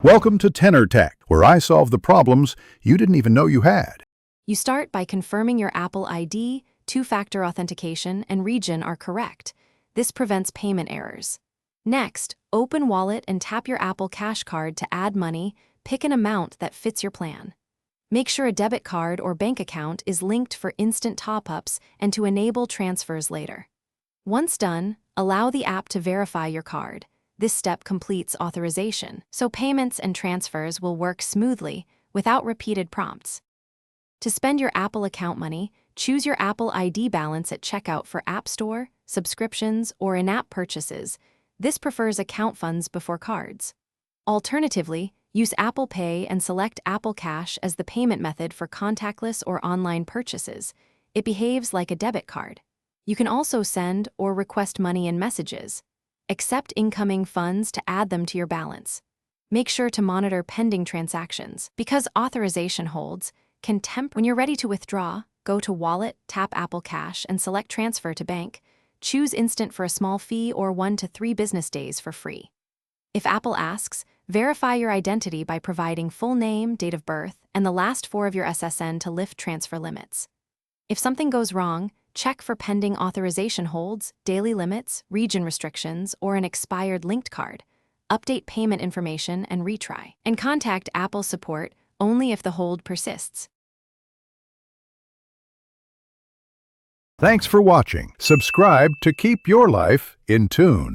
Welcome to Tenor Tech, where I solve the problems you didn't even know you had. You start by confirming your Apple ID, two-factor authentication, and region are correct. This prevents payment errors. Next, open Wallet and tap your Apple Cash card to add money. Pick an amount that fits your plan. Make sure a debit card or bank account is linked for instant top-ups and to enable transfers later. Once done, allow the app to verify your card. This step completes authorization, so payments and transfers will work smoothly without repeated prompts. To spend your Apple account money, choose your Apple ID balance at checkout for App Store, subscriptions, or in-app purchases. This prefers account funds before cards. Alternatively, use Apple Pay and select Apple Cash as the payment method for contactless or online purchases. It behaves like a debit card. You can also send or request money in messages. Accept incoming funds to add them to your balance. Make sure to monitor pending transactions. Because authorization holds can tempt. When you're ready to withdraw, go to Wallet, tap Apple Cash, and select Transfer to Bank. Choose Instant for a small fee or 1 to 3 business days for free. If Apple asks, verify your identity by providing full name, date of birth, and the last 4 of your SSN to lift transfer limits. If something goes wrong, check for pending authorization holds, daily limits, region restrictions, or an expired linked card. Update payment information and retry. And contact Apple support only if the hold persists. Thanks for watching. Subscribe to keep your life in tune.